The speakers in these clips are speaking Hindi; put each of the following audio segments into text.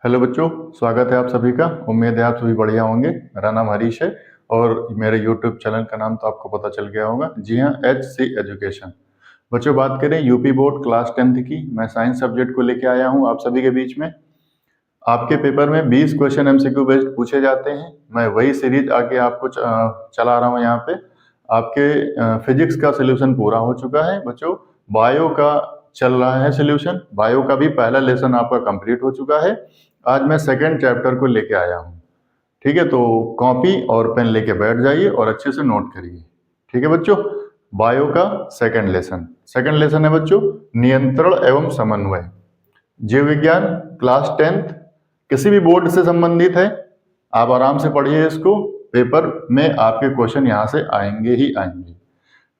हेलो बच्चों, स्वागत है आप सभी का। उम्मीद है आप सभी बढ़िया होंगे। मेरा नाम हरीश है और मेरे यूट्यूब चैनल का नाम तो आपको पता चल गया होगा। जी हाँ, HC एजुकेशन। बच्चों, बात करें यूपी बोर्ड क्लास 10th की, मैं साइंस सब्जेक्ट को लेके आया हूँ आप सभी के बीच में। आपके पेपर में 20 क्वेश्चन MCQ बेस्ड पूछे जाते हैं। मैं वही सीरीज आगे आपको चला रहा हूँ यहाँ पे। आपके फिजिक्स का सोल्यूशन पूरा हो चुका है बच्चों। बायो का चल रहा है सोल्यूशन। बायो का भी पहला लेसन आपका कंप्लीट हो चुका है। आज मैं सेकंड चैप्टर को लेके आया हूँ। ठीक है, तो कॉपी और पेन लेके बैठ जाइए और अच्छे से नोट करिए। ठीक है बच्चों, बायो का सेकंड लेसन है बच्चों, नियंत्रण एवं समन्वय। जीव विज्ञान क्लास 10th किसी भी बोर्ड से संबंधित है। आप आराम से पढ़िए इसको। पेपर में आपके क्वेश्चन यहाँ से आएंगे ही आएंगे।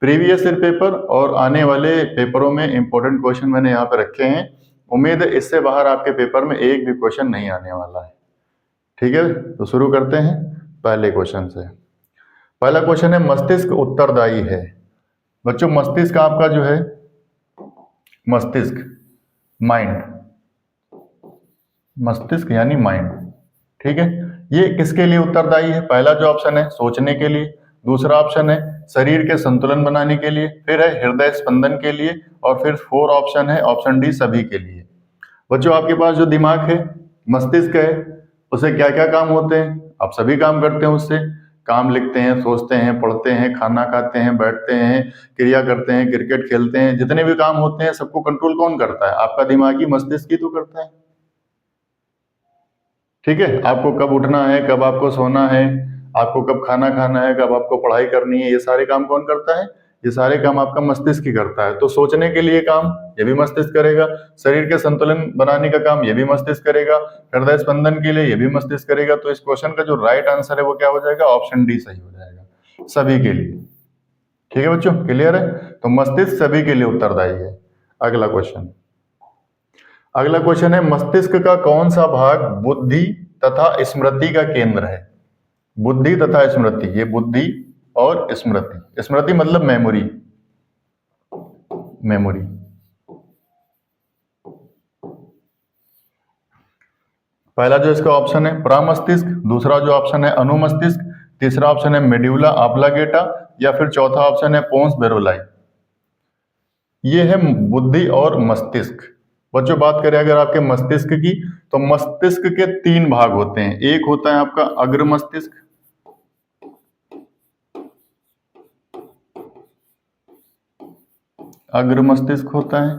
प्रीवियस ईयर पेपर और आने वाले पेपरों में इंपॉर्टेंट क्वेश्चन मैंने यहाँ पे रखे हैं। उम्मीद है इससे बाहर आपके पेपर में एक भी क्वेश्चन नहीं आने वाला है। ठीक है, तो शुरू करते हैं पहले क्वेश्चन से। पहला क्वेश्चन है, मस्तिष्क उत्तरदायी है। बच्चों, मस्तिष्क आपका जो है, मस्तिष्क माइंड, मस्तिष्क यानी माइंड, ठीक है, ये किसके लिए उत्तरदायी है? पहला जो ऑप्शन है सोचने के लिए, दूसरा ऑप्शन है शरीर के संतुलन बनाने के लिए, फिर है हृदय स्पंदन के लिए, और फिर 4 ऑप्शन है, ऑप्शन डी सभी के लिए। बच्चों, आपके पास जो दिमाग है, मस्तिष्क है, उसे क्या क्या काम होते हैं? आप सभी काम करते हैं उससे। काम लिखते हैं, सोचते हैं, पढ़ते हैं, खाना खाते हैं, बैठते हैं, क्रिया करते हैं, क्रिकेट खेलते हैं, जितने भी काम होते हैं सबको कंट्रोल कौन करता है? आपका दिमाग ही, मस्तिष्क ही तो करता है। ठीक है, आपको कब उठना है, कब आपको सोना है, आपको कब खाना खाना है, कब आपको पढ़ाई करनी है, ये सारे काम कौन करता है? ये सारे काम आपका मस्तिष्क ही करता है। तो सोचने के लिए काम ये भी मस्तिष्क करेगा, शरीर के संतुलन बनाने का काम ये भी मस्तिष्क करेगा, हृदय स्पंदन के लिए ये भी मस्तिष्क करेगा। तो इस क्वेश्चन का जो राइट आंसर है वो क्या हो जाएगा? ऑप्शन डी सही हो जाएगा, सभी के लिए। ठीक है बच्चों, क्लियर है? तो मस्तिष्क सभी के लिए उत्तरदायी है। अगला क्वेश्चन है, मस्तिष्क का कौन सा भाग बुद्धि तथा स्मृति का केंद्र है? बुद्धि तथा स्मृति, ये बुद्धि और स्मृति, स्मृति मतलब मेमोरी, मेमोरी। पहला जो इसका ऑप्शन है प्रामस्तिष्क, दूसरा जो ऑप्शन है अनुमस्तिष्क, तीसरा ऑप्शन है मेड्यूला ऑब्लांगेटा, या फिर चौथा ऑप्शन है पोन्स बेरोलाई। ये है बुद्धि और मस्तिष्क। बच्चों, बात करें अगर आपके मस्तिष्क की, तो मस्तिष्क के 3 भाग होते हैं। एक होता है आपका अग्र मस्तिष्क, अग्र मस्तिष्क होता है।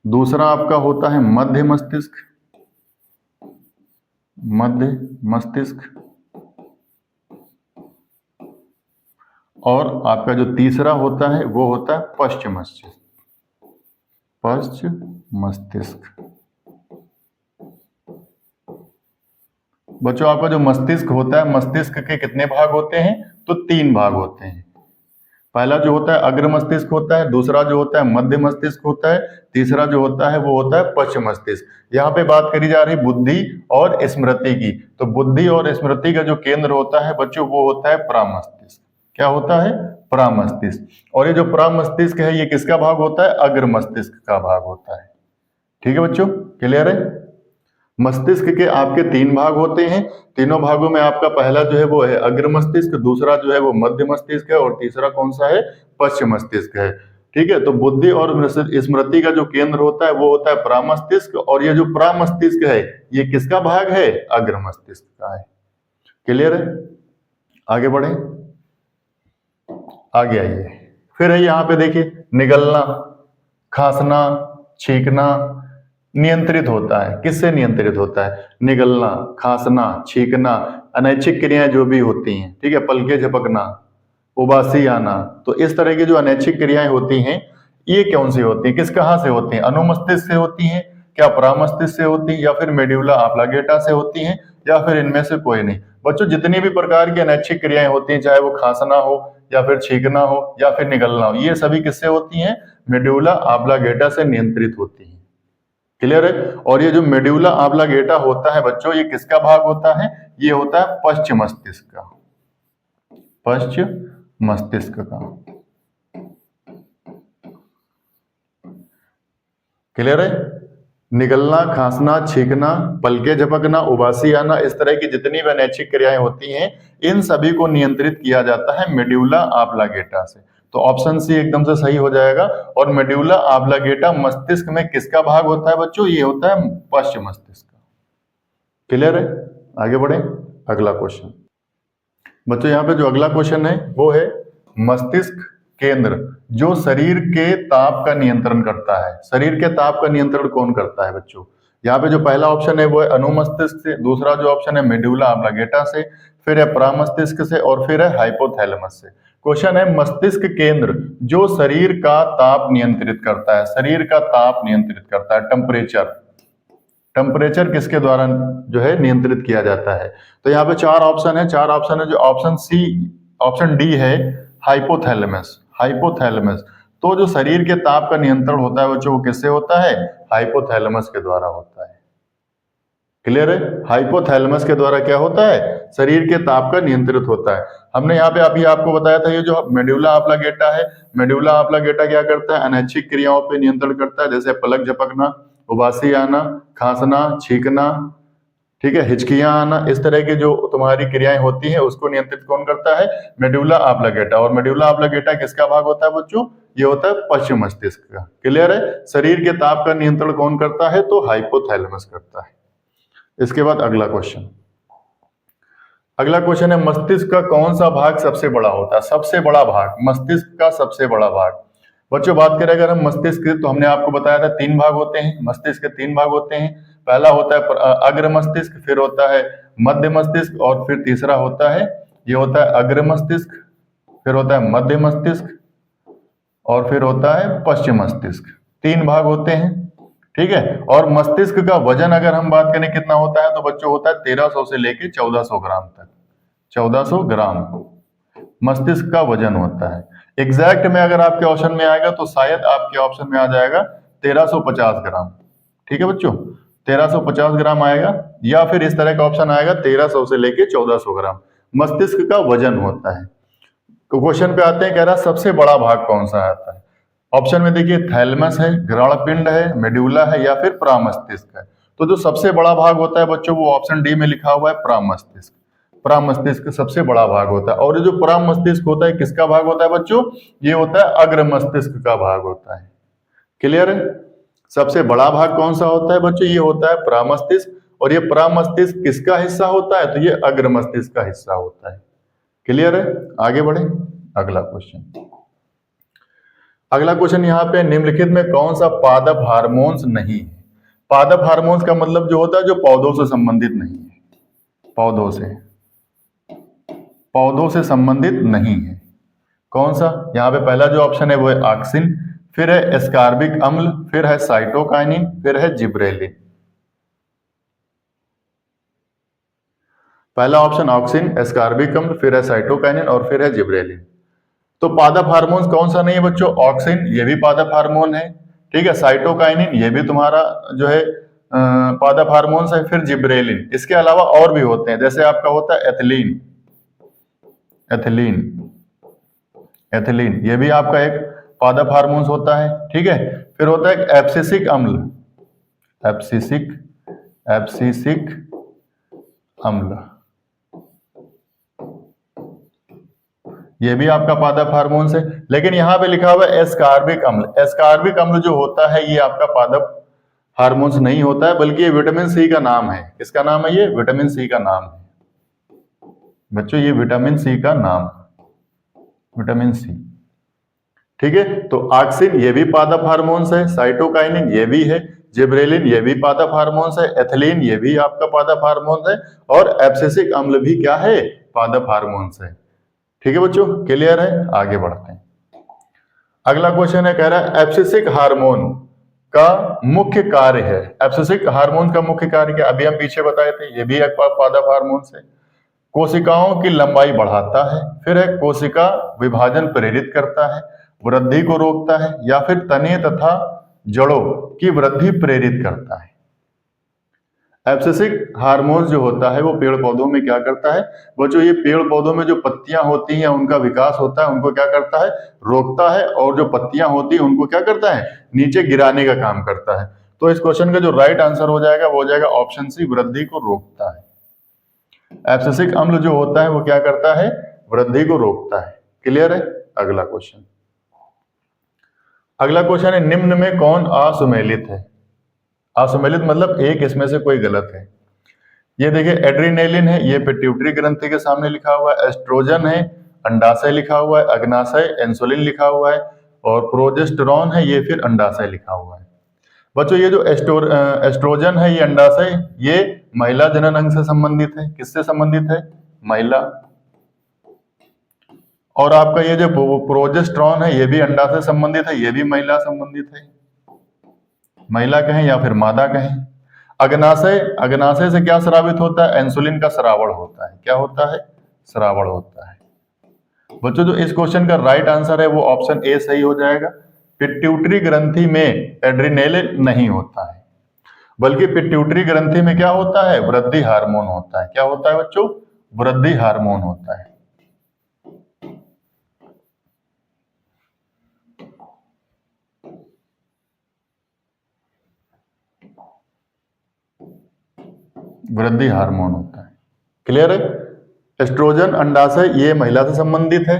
दूसरा आपका होता है मध्य मस्तिष्क, मध्य मस्तिष्क। और आपका जो तीसरा होता है वो होता है पश्च मस्तिष्क, पश्च मस्तिष्क। बच्चों, आपका जो मस्तिष्क होता है, मस्तिष्क के कितने भाग होते हैं? तो 3 भाग होते हैं। पहला जो होता है अग्र मस्तिष्क होता है, दूसरा जो होता है मध्य मस्तिष्क होता है, तीसरा जो होता है वो होता है पश्च मस्तिष्क। यहाँ पे बात करी जा रही बुद्धि और स्मृति की। तो बुद्धि और स्मृति का जो केंद्र होता है बच्चों, वो होता है प्रामस्तिष्क। क्या होता है? प्रामस्तिष्क। और ये जो प्रामस्तिष्क है, ये किसका भाग होता है? अग्र मस्तिष्क का भाग होता है। ठीक है बच्चों, क्लियर है? मस्तिष्क के आपके 3 भाग होते हैं। तीनों भागों में आपका पहला जो है वो है अग्र मस्तिष्क, दूसरा जो है वो मध्य मस्तिष्क है, और तीसरा कौन सा है? पश्च मस्तिष्क है। ठीक है, तो बुद्धि और स्मृति का जो केंद्र होता है वो होता है प्रामस्तिष्क, और ये जो प्रामस्तिष्क है ये किसका भाग है? अग्र मस्तिष्क का है। क्लियर है? आगे बढ़े, आगे आइए। फिर है यहाँ पे देखिए, निगलना, खांसना, छींकना नियंत्रित होता है। किससे नियंत्रित होता है? निगलना, खांसना, छींकना, अनैच्छिक क्रियाएं जो भी होती हैं, ठीक है, पलके झपकना, उबासी आना। तो इस तरह की जो अनैच्छिक क्रियाएं होती हैं, ये कौन सी होती हैं? किस कहाँ से होती हैं? अनुमस्तिष्क से होती हैं, क्या प्रामस्तिष्क से होती हैं, या फिर मेड्यूला ऑब्लांगेटा से होती हैं, या फिर इनमें से कोई नहीं? बच्चों, जितनी भी प्रकार की अनैच्छिक क्रियाएं होती हैं, चाहे वो खांसना हो, या फिर छींकना हो, या फिर निगलना हो, ये सभी किससे होती हैं? मेड्यूला ऑब्लांगेटा से नियंत्रित होती हैं। क्लियर है? और ये जो मेड्यूला ऑब्लांगेटा होता है बच्चों, ये किसका भाग होता है? ये होता है पश्च मस्तिष्क का, पश्च मस्तिष्क का। क्लियर है? निगलना, खांसना, छींकना, पलके झपकना, उबासी आना, इस तरह की जितनी भी अनैच्छिक क्रियाएं होती हैं इन सभी को नियंत्रित किया जाता है मेड्यूला ऑब्लांगेटा से। तो ऑप्शन सी एकदम से सही हो जाएगा। और मेड्यूला ऑब्लांगेटा मस्तिष्क में किसका भाग होता है बच्चों? ये होता है पश्च मस्तिष्क का। क्लियर है? आगे बढ़े अगला क्वेश्चन। बच्चों यहाँ पे जो अगला क्वेश्चन है वो है मस्तिष्क केंद्र जो शरीर के ताप का नियंत्रण करता है। शरीर के ताप का नियंत्रण कौन करता है बच्चों? यहाँ पे जो पहला ऑप्शन है वो है अनुमस्तिष्क से, दूसरा जो ऑप्शन है मेडुला ऑब्लांगेटा से, फिर है परामस्तिष्क से और फिर है हाइपोथैलेमस से। क्वेश्चन है मस्तिष्क केंद्र जो शरीर का ताप नियंत्रित करता है। शरीर का ताप नियंत्रित करता है, टेम्परेचर। टेम्परेचर किसके द्वारा जो है नियंत्रित किया जाता है? तो यहाँ पे चार ऑप्शन है, चार ऑप्शन है। जो ऑप्शन सी, ऑप्शन डी है हाइपोथैलेमस। हाइपोथैलेमस तो जो शरीर के ताप का नियंत्रण होता है बच्चों वो किससे होता है? हाइपोथैलेमस के द्वारा होता है। क्लियर है? हाइपोथैलेमस के द्वारा क्या होता है? शरीर के ताप का नियंत्रित होता है। हमने यहाँ पे अभी आपको बताया था ये जो मेडुला ऑब्लांगेटा है, मेडुला ऑब्लांगेटा क्या करता है? अनैच्छिक क्रियाओं पे नियंत्रण करता है, जैसे पलक झपकना, उबासी आना, खांसना, छींकना, ठीक है, हिचकियां आना, इस तरह की जो तुम्हारी क्रियाएं होती हैं उसको नियंत्रित कौन करता है? Medulla oblongata. और मेडुला ऑब्लांगेटा किसका भाग होता है बच्चों? ये होता है पश्चिम मस्तिष्क का। क्लियर है? शरीर के ताप का नियंत्रण कौन करता है? तो हाइपोथैलेमस करता है। इसके बाद अगला क्वेश्चन। अगला क्वेश्चन है मस्तिष्क का कौन सा भाग सबसे बड़ा होता है? सबसे बड़ा भाग, मस्तिष्क का सबसे बड़ा भाग। बच्चों बात करें अगर हम मस्तिष्क की, तो हमने आपको बताया था तीन भाग होते हैं। मस्तिष्क के तीन भाग होते हैं। पहला होता है अग्र मस्तिष्क, फिर होता है मध्य मस्तिष्क और फिर तीसरा होता है, ये होता है अग्र मस्तिष्क, फिर होता है मध्य मस्तिष्क और फिर होता है पश्चिम मस्तिष्क। तीन भाग होते हैं, ठीक है। और मस्तिष्क का वजन अगर हम बात करें कितना होता है, तो बच्चों होता है 1300 से लेके 1400 ग्राम तक। 1400 ग्राम मस्तिष्क का वजन होता है। एग्जैक्ट में अगर आपके ऑप्शन में आएगा तो शायद आपके ऑप्शन में आ जाएगा 1350 ग्राम। ठीक है बच्चों, 1350 ग्राम आएगा, या फिर इस तरह का ऑप्शन आएगा 1300 से लेके 1400 ग्राम मस्तिष्क का वजन होता है। तो क्वेश्चन पे आते हैं, कह रहा सबसे बड़ा भाग कौन सा आता है? ऑप्शन में देखिए थैलेमस है, ग्राणपिंड है, मेडुला है या फिर परामस्तिष्क है। तो जो सबसे बड़ा भाग होता है बच्चों वो ऑप्शन डी में लिखा हुआ है परामस्तिष्क। परामस्तिष्क सबसे बड़ा भाग होता है। और ये जो परामस्तिष्क होता है किसका भाग होता है बच्चों? ये होता है अग्र मस्तिष्क का भाग होता है। क्लियर है? सबसे बड़ा भाग कौन सा होता है बच्चों? ये होता है परामस्तिष्क। और ये परामस्तिष्क किसका हिस्सा होता है? तो ये अग्र मस्तिष्क का हिस्सा होता है। क्लियर है? आगे बढ़े अगला क्वेश्चन। अगला क्वेश्चन यहाँ पे निम्नलिखित में कौन सा पादप हार्मोन्स नहीं है? पादप हार्मोन्स का मतलब जो होता है जो पौधों से संबंधित नहीं है, पौधों से संबंधित नहीं है। कौन सा? यहाँ पे पहला जो ऑप्शन है वो है ऑक्सिन, फिर है एस्कार्बिक अम्ल, फिर है साइटोकाइनिन, फिर है जिब्रेलिन। पहला ऑप्शन ऑक्सिन, एस्कार्बिक अम्ल, फिर है साइटोकाइनिन और फिर है जिब्रेलिन। तो पादप हार्मोन्स कौन सा नहीं है बच्चों? ऑक्सिन, ये भी पादप हार्मोन है, ठीक है। साइटोकाइनिन ये भी तुम्हारा जो है पादप हार्मोन्स है। फिर जिब्रेलिन, इसके अलावा और भी होते हैं, जैसे आपका होता है एथिलीन, एथिलीन ये भी आपका एक पादप हार्मोन्स होता है, ठीक है। फिर होता है एब्सिसिक अम्ल, एब्सिसिक अम्ल, ये भी आपका पादप हार्मोन्स है। लेकिन यहाँ पे लिखा हुआ है एस्कार्बिक अम्ल। एस्कार्बिक अम्ल जो होता है ये आपका पादप हार्मोन्स नहीं होता है, बल्कि ये विटामिन सी का नाम है। किसका नाम है? ये विटामिन सी का नाम है बच्चों, ये विटामिन सी का नाम, विटामिन सी, ठीक है। तो ऑक्सिन ये भी पादप हार्मोन्स है, साइटोकाइनिन ये भी है, जिब्रेलिन ये भी पादप हार्मोन्स है, एथिलीन ये भी आपका पादप हार्मोन्स है, और एब्सिसिक अम्ल भी क्या है? पादप हार्मोन्स है। ठीक है बच्चों, क्लियर है? आगे बढ़ते हैं। अगला क्वेश्चन है, कह रहा है एब्सिसिक हार्मोन का मुख्य कार्य है। एब्सिसिक हार्मोन का मुख्य कार्य क्या? अभी हम पीछे बताए थे, ये भी एक पादप हार्मोन है। कोशिकाओं की लंबाई बढ़ाता है, फिर है कोशिका विभाजन प्रेरित करता है, वृद्धि को रोकता है, या फिर तने तथा जड़ों की वृद्धि प्रेरित करता है। एब्सिसिक हार्मोन जो होता है वो पेड़ पौधों में क्या करता है बच्चों? ये पेड़ पौधों में जो पत्तियां होती हैं उनका विकास होता है, उनको क्या करता है? रोकता है। और जो पत्तियां होती हैं उनको क्या करता है? नीचे गिराने का काम करता है। तो इस क्वेश्चन का जो राइट आंसर हो जाएगा वो हो जाएगा ऑप्शन सी, वृद्धि को रोकता है। एब्सिसिक अम्ल जो होता है वो क्या करता है, वृद्धि को रोकता है। क्लियर है। अगला क्वेश्चन, अगला क्वेश्चन है निम्न में कौन असुमेलित है। असुमेलित मतलब एक इसमें से कोई गलत है। ये देखिए एड्रीनेलिन है, ये पिट्यूटरी ग्रंथि के सामने लिखा हुआ है। एस्ट्रोजन है, अंडाशय लिखा हुआ है। अग्नाशय इंसुलिन लिखा हुआ है। और प्रोजेस्टेरॉन है, ये फिर अंडाशय लिखा हुआ है। बच्चों ये जो एस्ट्रोजन है, ये अंडाशय, ये महिला जनन अंग से संबंधित है। किससे संबंधित है, महिला। और आपका ये जो प्रोजेस्टेरॉन है, ये भी अंडा से संबंधित है, ये भी महिला संबंधित है। महिला कहें या फिर मादा कहें। अग्नाशय, अग्नाशय से क्या स्रावित होता है, इंसुलिन का स्रावण होता है। क्या होता है, स्रावण होता है। बच्चों जो इस क्वेश्चन का राइट आंसर है वो ऑप्शन ए सही हो जाएगा। पिट्यूटरी ग्रंथि में एड्रीनेलिन नहीं होता है, बल्कि पिट्यूटरी ग्रंथि में क्या होता है, वृद्धि हार्मोन होता है। क्या होता है बच्चों, वृद्धि हार्मोन होता है। वृद्धि हार्मोन होता है। क्लियर है। एस्ट्रोजन अंडाशय ये महिला से संबंधित है,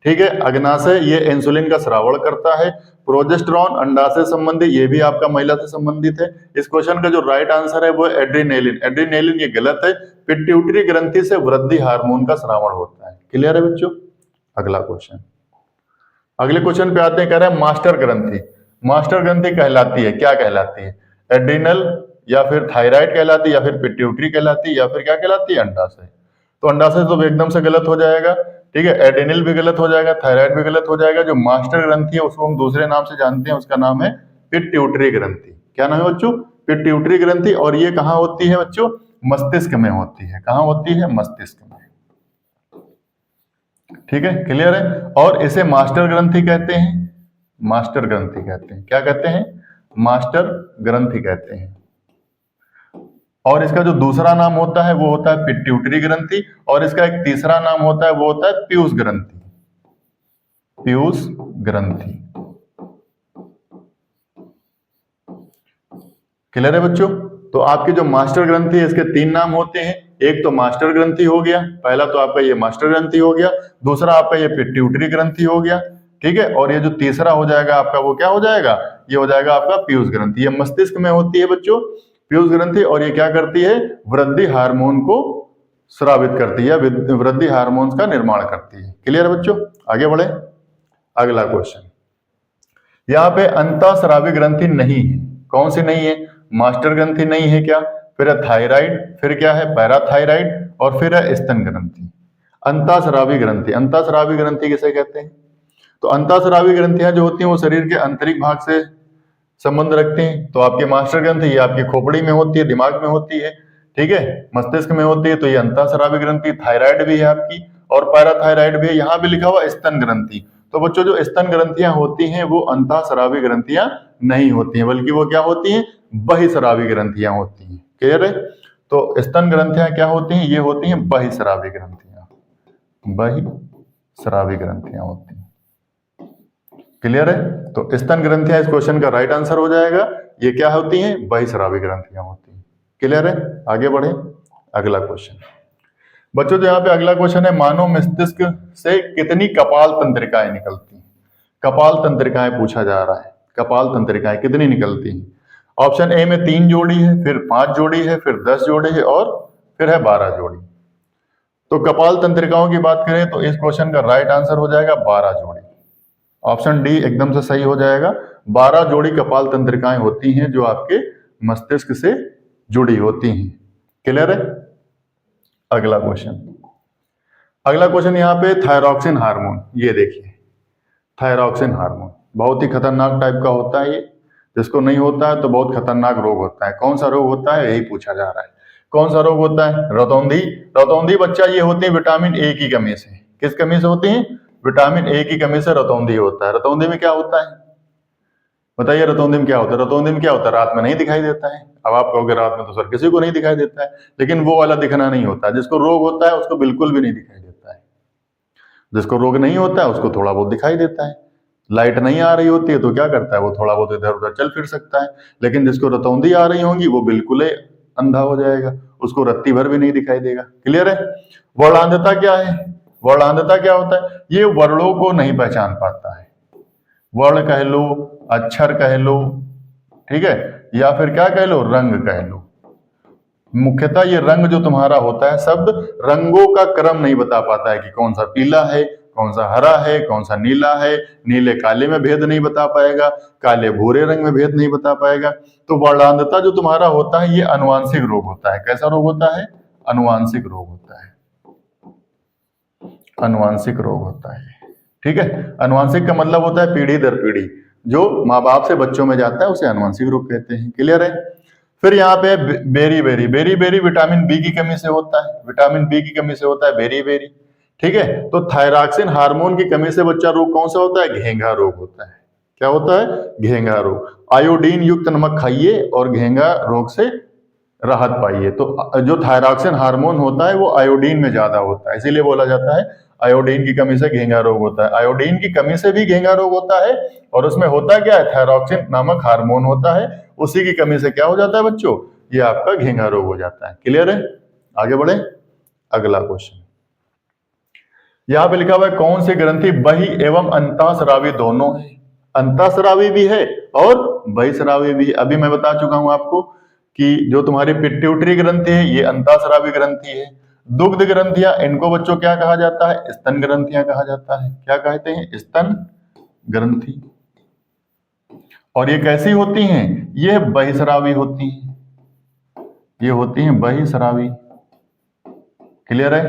ठीक है। अग्नाशय ये इंसुलिन का स्रावण करता है। प्रोजेस्टेरॉन अंडाशय संबंधी, ये भी आपका महिला से संबंधित है। इस क्वेश्चन का जो राइट आंसर है वो एड्रीनेलिन। एड्रीनेलिन ये गलत है, पिट्यूटरी ग्रंथि से वृद्धि हार्मोन का स्रावण होता है। क्लियर है बच्चों। अगला क्वेश्चन, अगले क्वेश्चन पे आते हैं। कह रहे हैं मास्टर ग्रंथि, मास्टर ग्रंथि कहलाती है, क्या कहलाती है, एड्रिनल या फिर थायराइड कहलाती है या फिर पिट्यूटरी कहलाती है या फिर क्या कहलाती है, अंडाशय। तो अंडाशय तो एकदम से गलत हो जाएगा, ठीक है। एड्रिनल भी गलत हो जाएगा, थायराइड भी गलत हो जाएगा। जो मास्टर ग्रंथि है उसको हम दूसरे नाम से जानते हैं, उसका नाम है पिट्यूटरी ग्रंथि। क्या नाम है बच्चों, पिट्यूटरी ग्रंथि। और ये कहाँ होती है बच्चों, मस्तिष्क में होती है। कहाँ होती है, मस्तिष्क में, ठीक है। क्लियर है। और इसे मास्टर ग्रंथि कहते हैं, मास्टर ग्रंथि कहते हैं। क्या कहते हैं, मास्टर ग्रंथि कहते हैं। और इसका जो दूसरा नाम होता है वो होता है पिट्यूटरी ग्रंथि। और इसका एक तीसरा नाम होता है वो होता है पीयूष ग्रंथि, पीयूष ग्रंथि। क्लियर है बच्चों। तो आपके जो मास्टर ग्रंथि है इसके तीन नाम होते हैं। एक तो मास्टर ग्रंथि हो गया, पहला तो आपका ये मास्टर ग्रंथि हो गया, दूसरा आपका ये पिट्यूटरी ग्रंथि हो गया, ठीक है। और ये जो तीसरा हो जाएगा आपका वो क्या हो जाएगा, ये हो जाएगा आपका पीयूष ग्रंथि। ये मस्तिष्क में होती है बच्चों पीयूष ग्रंथि। और ये क्या करती है, वृद्धि हार्मोन को स्रावित करती है, वृद्धि हार्मोन का निर्माण करती है। क्लियर है बच्चों। आगे बढ़े। अगला क्वेश्चन, यहाँ पे अंतःस्रावी ग्रंथि नहीं है। कौन सी नहीं है, मास्टर ग्रंथि नहीं है, क्या, फिर है थायराइड, फिर क्या है पैराथायराइड, और फिर है स्तन ग्रंथि। अंतःस्रावी ग्रंथि, अंतःस्रावी ग्रंथि किसे कहते हैं, तो अंतःस्रावी ग्रंथियां जो होती हैं वो शरीर के आंतरिक भाग से संबंध रखते हैं। तो आपकी मास्टर ग्रंथि ये आपकी खोपड़ी में होती है, दिमाग में होती है, ठीक है, मस्तिष्क में होती है, तो ये अंतःस्रावी ग्रंथि। थायराइड भी है आपकी और पैराथायराइड भी है। यहाँ भी लिखा हुआ स्तन ग्रंथि। तो बच्चों जो स्तन ग्रंथियां होती हैं वो अंतःस्रावी ग्रंथियां नहीं होती हैं, बल्कि वो क्या होती हैं, बहिस्रावी ग्रंथियां होती हैं। क्लियर है। तो स्तन ग्रंथियां क्या होती हैं, ये होती हैं बहिस्रावी ग्रंथियां, बहिस्रावी ग्रंथियां होती हैं। क्लियर है। तो स्तन ग्रंथियां इस क्वेश्चन का राइट आंसर हो जाएगा। ये क्या होती हैं, बहिस्रावी ग्रंथियां होती हैं। क्लियर है। आगे बढ़े। अगला क्वेश्चन बच्चों, जो यहाँ पे अगला क्वेश्चन है, मानव मस्तिष्क से कितनी कपाल तंत्रिकाएं निकलती हैं। कपाल तंत्रिकाएं पूछा जा रहा है, कपाल तंत्रिकाएं कितनी निकलती हैं। ऑप्शन ए में 3 जोड़ी है, फिर 5 जोड़ी है, फिर 10 जोड़ी है और फिर है 12 जोड़ी। तो कपाल तंत्रिकाओं की बात करें तो इस क्वेश्चन का राइट आंसर हो जाएगा 12 जोड़ी। ऑप्शन डी एकदम से सही हो जाएगा। 12 जोड़ी कपाल तंत्रिकाएं होती हैं जो आपके मस्तिष्क से जुड़ी होती हैं। क्लियर है। अगला क्वेश्चन, अगला क्वेश्चन यहाँ पे थायरॉक्सिन हार्मोन। ये देखिए थायरॉक्सिन हार्मोन बहुत ही खतरनाक टाइप का होता है ये, जिसको नहीं होता है तो बहुत खतरनाक रोग होता है। कौन सा रोग होता है, यही पूछा जा रहा है। कौन सा रोग होता है, रतौंधी। रतौंधी बच्चा ये होती है विटामिन ए की कमी से। किस कमी से होती है, विटामिन ए की कमी से रतौंधी होता है। रतौंधी में क्या होता है, बताइए रतौंधी में क्या होता है। रतौंधी में क्या होता है, रात में नहीं दिखाई देता है। अब आप कहोगे रात में तो सर किसी को नहीं दिखाई देता है, लेकिन वो वाला दिखना नहीं होता है। जिसको रोग होता है उसको बिल्कुल भी नहीं दिखाई देता है, जिसको रोग नहीं होता है उसको थोड़ा बहुत दिखाई देता है। लाइट नहीं आ रही होती है तो क्या करता है, वो थोड़ा बहुत इधर उधर चल फिर सकता है, लेकिन जिसको रतौंधी आ रही होंगी वो बिल्कुल ही अंधा हो जाएगा, उसको रत्ती भर भी नहीं दिखाई देगा। क्लियर है। वर्णांधता क्या है? वर्णांधता क्या होता है? ये वर्णों को नहीं पहचान पाता है। वर्ण कह लो, अक्षर कह लो, ठीक है, या फिर क्या कह लो, रंग कह लो। मुख्यतः ये रंग जो तुम्हारा होता है, शब्द रंगों का क्रम नहीं बता पाता है कि कौन सा पीला है, कौन सा हरा है, कौन सा नीला है, नीले काले में भेद नहीं बता पाएगा, काले भूरे रंग में भेद नहीं बता पाएगा। तो वर्णांधता जो तुम्हारा होता है, ये अनुवांशिक रोग होता है। कैसा रोग होता है? अनुवांशिक रोग होता है। अनुवांशिक रोग होता है, ठीक है। अनुवांशिक का मतलब होता है पीढ़ी दर पीढ़ी, जो माँ बाप से बच्चों में जाता है उसे अनुवांशिक रोग कहते हैं। क्लियर है। फिर यहाँ पे berry berry, berry berry vitamin B की कमी से होता है, विटामिन बी की कमी से होता है बेरी बेरी, ठीक है। तो थायरॉक्सिन हार्मोन की कमी से बच्चा रोग कौन सा होता है? घेंघा रोग होता है। क्या होता है? घेंघा रोग। आयोडीन युक्त नमक खाइए और घेंघा रोग से राहत पाइए। तो जो थायरॉक्सिन हार्मोन होता है वो आयोडीन में ज्यादा होता है, इसीलिए बोला जाता है आयोडीन की कमी से घेंघा रोग होता है। आयोडीन की कमी से भी घेंघा रोग होता है, और उसमें होता क्या है? थायरॉक्सिन नामक हार्मोन होता है, उसी की कमी से क्या हो जाता है बच्चों? ये आपका घेंघा रोग हो जाता है। क्लियर है। आगे बढ़े, अगला क्वेश्चन। यहां पे लिखा हुआ है कौन सी ग्रंथि बहि एवं अंतःस्रावी दोनों है? अंतःस्रावी भी है और बहिस्रावी भी है। अभी मैं बता चुका हूं आपको कि जो तुम्हारी पिट्यूटरी ग्रंथि है ये अंतःस्रावी ग्रंथि है। दुग्ध ग्रंथियां, इनको बच्चों क्या कहा जाता है? स्तन ग्रंथियां कहा जाता है। क्या कहते हैं? स्तन ग्रंथि। और ये कैसी होती हैं? ये बहिस्रावी होती हैं, ये होती हैं बहिस्रावी। क्लियर है,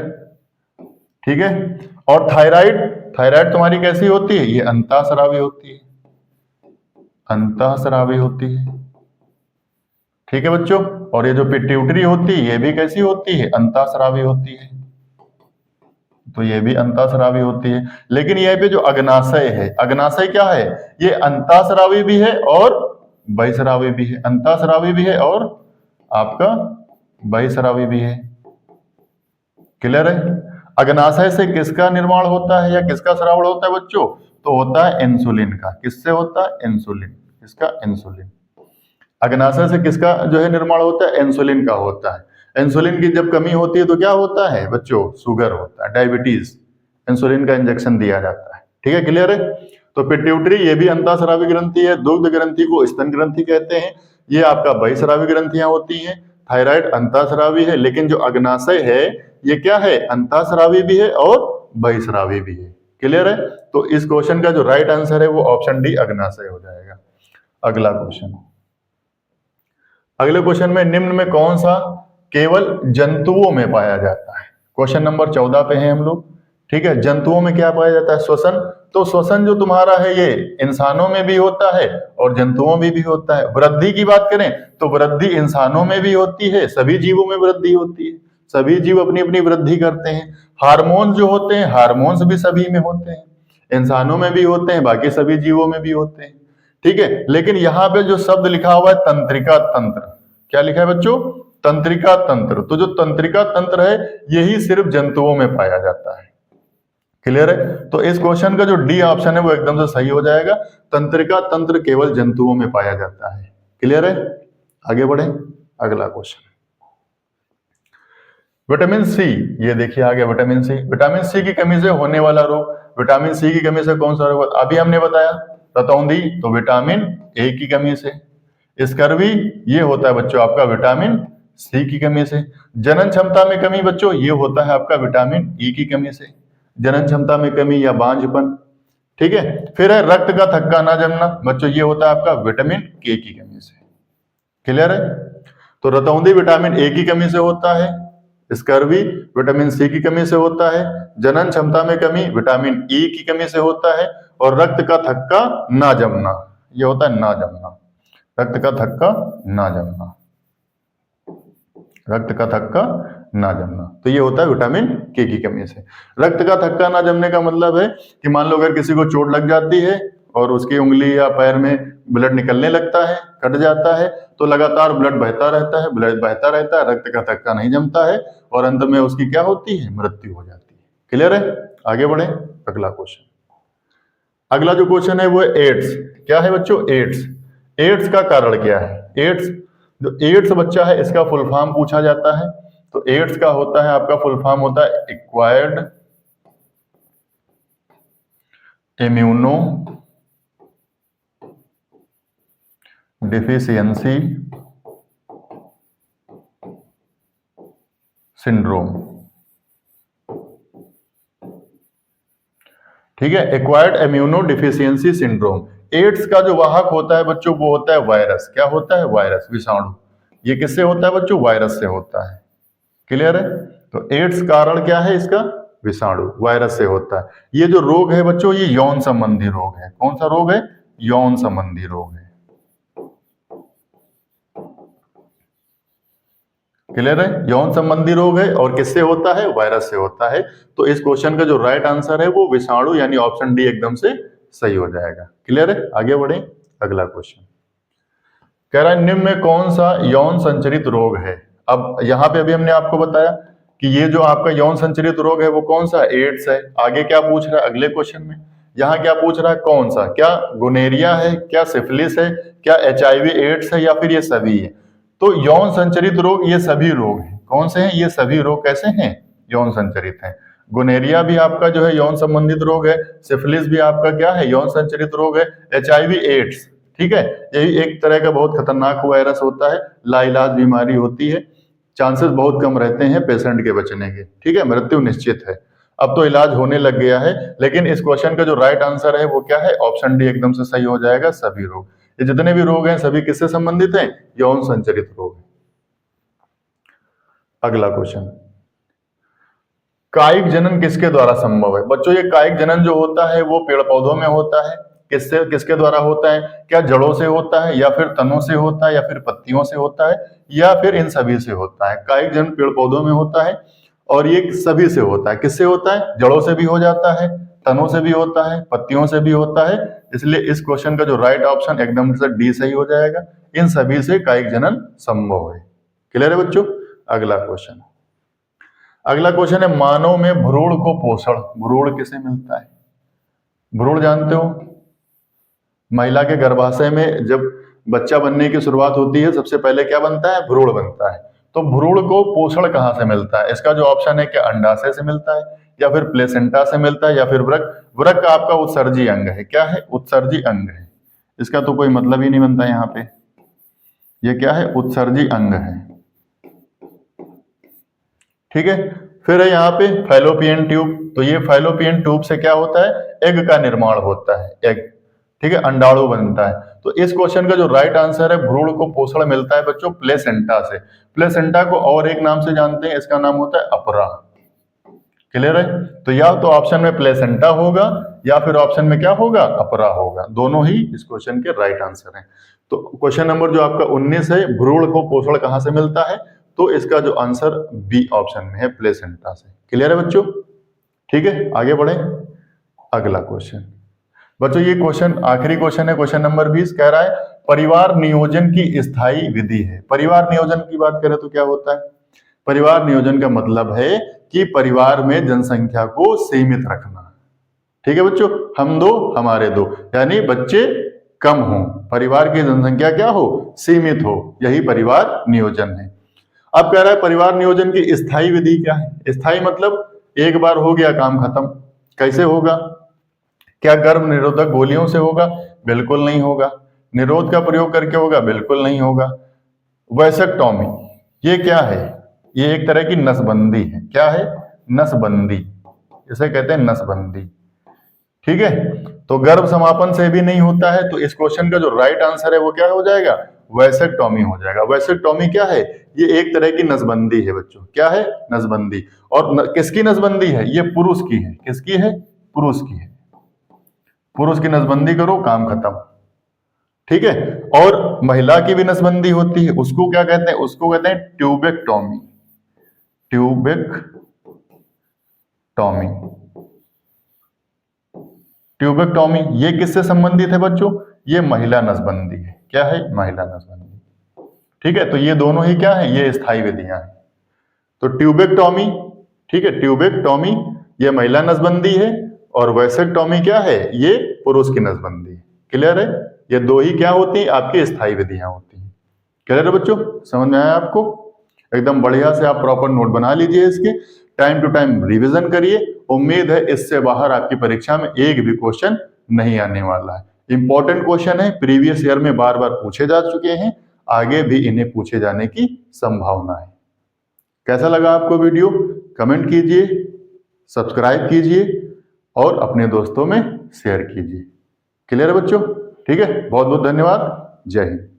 ठीक है। और थायराइड, थायराइड तुम्हारी कैसी होती है? ये अंतःस्रावी होती है, अंतःस्रावी होती है, ठीक है बच्चों। और ये जो पिट्यूटरी होती है ये भी कैसी होती है? अंतःस्रावी होती है, तो ये भी अंतःस्रावी होती है। लेकिन यहाँ पे जो अग्नाशय है, अग्नाशय क्या है? ये अंतःस्रावी भी है और बहिस्रावी भी है, अंतःस्रावी भी है और आपका बहिस्रावी भी है। क्लियर है। अग्नाशय से किसका निर्माण होता है या किसका स्रावण होता है बच्चों? तो होता है इंसुलिन का। किससे होता है? इंसुलिन। किसका? इंसुलिन। अग्नाशय से किसका जो है निर्माण होता है? इंसुलिन का होता है। इंसुलिन की जब कमी होती है तो क्या होता है बच्चों? शुगर होता है, डायबिटीज। इंसुलिन का इंजेक्शन दिया जाता है, ठीक है। क्लियर है। तो पिट्यूटरी ये भी अंतःस्रावी ग्रंथि है, दुग्ध ग्रंथि को स्तन ग्रंथि कहते हैं, ये आपका बहिस्रावी ग्रंथियां होती हैं। थायराइड अंतःस्रावी है, लेकिन जो अग्नाशय है ये क्या है? अंतःस्रावी भी है और बहिस्रावी भी है। क्लियर है। तो इस क्वेश्चन का जो राइट आंसर है वो ऑप्शन डी अग्नाशय हो जाएगा। अगला क्वेश्चन। अगले क्वेश्चन में निम्न में कौन सा केवल जंतुओं में पाया जाता है? क्वेश्चन नंबर 14 पे हैं हम लोग, ठीक है। जंतुओं में क्या पाया जाता है? श्वसन। तो श्वसन जो तुम्हारा है ये इंसानों में भी होता है और जंतुओं में भी होता है। वृद्धि की बात करें तो वृद्धि इंसानों में भी होती है, सभी जीवों में वृद्धि होती है, सभी जीव अपनी अपनी वृद्धि करते हैं। हार्मोन जो होते हैं, हार्मोन्स भी सभी में होते हैं, इंसानों में भी होते हैं, बाकी सभी जीवों में भी होते हैं, ठीक है। लेकिन यहाँ पे जो शब्द लिखा हुआ है तंत्रिका तंत्र, क्या लिखा है बच्चों? तंत्रिका तंत्र। तो जो तंत्रिका तंत्र है यही सिर्फ जंतुओं में पाया जाता है। क्लियर है। तो इस क्वेश्चन का जो डी ऑप्शन है वो एकदम से सही हो जाएगा। तंत्रिका तंत्र केवल जंतुओं में पाया जाता है। क्लियर है। आगे बढ़े, अगला क्वेश्चन। विटामिन सी, ये देखिए आ गया विटामिन सी। विटामिन सी की कमी से होने वाला रोग, विटामिन सी की कमी से कौन सा रोग? अभी हमने बताया रतौंधी, तो विटामिन ए की कमी से। स्कर्वी ये होता है बच्चों आपका विटामिन सी की कमी से। जनन क्षमता में कमी बच्चों ये होता है आपका विटामिन ई की कमी से, जनन क्षमता में कमी या बांझपन, ठीक है। फिर है रक्त का थक्का ना जमना बच्चों, ये होता है आपका विटामिन के की कमी से। क्लियर है। तो रतौंधी विटामिन ए की कमी से होता है, स्कर्वी विटामिन सी की कमी से होता है, जनन क्षमता में कमी विटामिन ई की कमी से होता है, और रक्त का थक्का ना जमना ये होता है ना जमना, रक्त का थक्का ना जमना, रक्त का थक्का ना जमना, तो ये होता है विटामिन के की कमी से। रक्त का थक्का ना जमने का मतलब है कि मान लो अगर किसी को चोट लग जाती है और उसकी उंगली या पैर में ब्लड निकलने लगता है, कट जाता है, तो लगातार ब्लड बहता रहता है, ब्लड बहता रहता है, रक्त का थक्का नहीं जमता है और अंत में उसकी क्या होती है? मृत्यु हो जाती है। क्लियर है। आगे बढ़े, अगला क्वेश्चन। अगला जो क्वेश्चन है वो है एड्स। क्या है बच्चों? एड्स। एड्स का कारण क्या है? एड्स, जो एड्स बच्चा है इसका फुल फॉर्म पूछा जाता है। तो एड्स का होता है, आपका फुल फॉर्म होता है एक्वायर्ड इम्यूनो डिफिशियंसी सिंड्रोम। ठीक है, acquired immunodeficiency syndrome. AIDS का जो वाहक होता है बच्चों वो होता है वायरस। क्या होता है? वायरस, विषाणु। ये किससे होता है बच्चों? वायरस से होता है। क्लियर है? तो एड्स कारण क्या है इसका? विषाणु, वायरस से होता है। ये जो रोग है बच्चों ये यौन संबंधी रोग है। कौन सा रोग है? यौन संबंधी रोग है। क्लियर है? यौन संबंधी रोग है और किससे होता है? वायरस से होता है। तो इस क्वेश्चन का जो राइट आंसर है वो विषाणु यानी ऑप्शन डी एकदम से सही हो जाएगा। क्लियर है? आगे बढ़े, अगला क्वेश्चन कह रहा है निम्न में कौन सा यौन संचरित रोग है? अब यहाँ पे अभी हमने आपको बताया कि ये जो आपका यौन संचरित रोग है वो कौन सा? एड्स है। आगे क्या पूछ रहा है अगले क्वेश्चन में? यहाँ क्या पूछ रहा है? कौन सा? क्या गोनेरिया है, क्या सिफिलिस है, क्या HIV एड्स है, या फिर ये सभी है? तो यौन संचरित रोग ये सभी रोग हैं। कौन से हैं? ये सभी रोग कैसे हैं? यौन संचरित हैं। गोनेरिया भी आपका जो है यौन संबंधित रोग है, सिफिलिस भी आपका क्या है? यौन संचरित रोग है, HIV एड्स, ठीक है, यही एक तरह का बहुत खतरनाक वायरस होता है, लाइलाज बीमारी होती है, चांसेस बहुत कम रहते हैं पेशेंट के बचने के, ठीक है, मृत्यु निश्चित है। अब तो इलाज होने लग गया है, लेकिन इस क्वेश्चन का जो राइट आंसर है वो क्या है? ऑप्शन डी एकदम से सही हो जाएगा, सभी रोग। ये जितने भी रोग हैं सभी किससे संबंधित हैं? यौन संचरित रोग। अगला क्वेश्चन, कायिक जनन किसके द्वारा संभव है? बच्चों ये कायिक जनन जो होता है वो पेड़ पौधों में होता है। किससे, किसके द्वारा होता है? क्या जड़ों से होता है, या फिर तनों से होता है, या फिर पत्तियों से होता है, या फिर इन सभी से होता है? कायिक जनन पेड़ पौधों में होता है और ये सभी से होता है। किससे होता है? जड़ों से भी हो जाता है, तनों से भी होता है, पत्तियों से भी होता है। इसलिए इस क्वेश्चन का जो राइट ऑप्शन एकदम से डी सही हो जाएगा। इन सभी से कायिक जनन संभव है। क्लियर है बच्चों? अगला क्वेश्चन, अगला क्वेश्चन है मानव में भ्रूण को पोषण, भ्रूण किसे मिलता है? भ्रूण जानते हो, महिला के गर्भाशय में जब बच्चा बनने की शुरुआत होती है सबसे पहले क्या बनता है? भ्रूण बनता है। तो भ्रूण को पोषण कहां से मिलता है? इसका जो ऑप्शन है, क्या अंडाशय से मिलता है, या फिर प्लेसेंटा से मिलता है, या फिर वृक्क? वृक्क का आपका उत्सर्जी अंग है। क्या है? उत्सर्जी अंग है। इसका तो कोई मतलब ही नहीं बनता यहाँ पे। ये क्या है? उत्सर्जी अंग है। ठीक है, फिर है यहाँ पे फैलोपियन ट्यूब। तो ये फैलोपियन ट्यूब से क्या होता है? एग का निर्माण होता है, एग, ठीक है, अंडाणु बनता है। तो इस क्वेश्चन का जो राइट आंसर है, भ्रूण को पोषण मिलता है बच्चों प्लेसेंटा से। प्लेसेंटा को और एक नाम से जानते हैं, इसका नाम होता है अपरा। क्लियर है? तो या तो ऑप्शन में प्लेसेंटा होगा या फिर ऑप्शन में क्या होगा? अपरा होगा। दोनों ही इस क्वेश्चन के राइट आंसर हैं। तो क्वेश्चन नंबर जो आपका 19 है, भ्रूण को पोषण कहां से मिलता है? तो इसका जो आंसर बी ऑप्शन में है, प्लेसेंटा से। क्लियर है बच्चों? ठीक है, आगे बढ़े, अगला क्वेश्चन। बच्चों ये क्वेश्चन आखिरी क्वेश्चन है, क्वेश्चन नंबर 20 कह रहा है परिवार नियोजन की स्थायी विधि है। परिवार नियोजन की बात करें तो क्या होता है? परिवार नियोजन का मतलब है कि परिवार में जनसंख्या को सीमित रखना। ठीक है बच्चों, हम दो हमारे दो, यानी बच्चे कम हो, परिवार की जनसंख्या क्या हो? सीमित हो, यही परिवार नियोजन है। अब कह रहा है परिवार नियोजन की स्थायी विधि क्या है? स्थायी मतलब एक बार हो गया काम खत्म। कैसे होगा? क्या गर्भ निरोधक गोलियों से होगा? बिल्कुल नहीं होगा। निरोध का प्रयोग करके होगा? बिल्कुल नहीं होगा। वैसेक्टोमी, ये क्या है? ये एक तरह की नसबंदी है। क्या है? नसबंदी, इसे कहते हैं नसबंदी। ठीक है, तो गर्भ समापन से भी नहीं होता है। तो इस क्वेश्चन का जो राइट आंसर है वो क्या हो जाएगा? वैसेक्टोमी हो जाएगा। वैसेक्टोमी क्या है? ये एक तरह की नसबंदी है बच्चों। क्या है? नसबंदी। और किसकी नसबंदी है? ये पुरुष की है। किसकी है? पुरुष की है। पुरुष की नसबंदी करो, काम खत्म। ठीक है, और महिला की भी नसबंदी होती है, उसको क्या कहते हैं? उसको कहते हैं ट्यूबेक्टोमी। ट्यूबेक्टोमी, ट्यूबेक्टोमी ये किससे संबंधित है बच्चों? ये महिला नसबंदी है। क्या है? महिला नसबंदी। ठीक है, तो ये दोनों ही क्या है? ये स्थायी विधियां हैं। तो ट्यूबेक्टोमी, ठीक है, ट्यूबेक्टोमी ये महिला नसबंदी है, और वैसेक्टोमी क्या है? ये पुरुष की नसबंदी। क्लियर है? ये दो ही क्या होती है? आपकी स्थायी विधियां होती हैं। क्लियर है बच्चों? समझ में आया आपको? एकदम बढ़िया से आप प्रॉपर नोट बना लीजिए, इसके टाइम टू टाइम रिवीजन करिए। उम्मीद है इससे बाहर आपकी परीक्षा में एक भी क्वेश्चन नहीं आने वाला है। इंपॉर्टेंट क्वेश्चन है, प्रीवियस ईयर में बार बार पूछे जा चुके हैं, आगे भी इन्हें पूछे जाने की संभावना है। कैसा लगा आपको वीडियो? कमेंट कीजिए, सब्सक्राइब कीजिए और अपने दोस्तों में शेयर कीजिए। क्लियर है बच्चों? ठीक है, बहुत बहुत धन्यवाद। जय हिंद।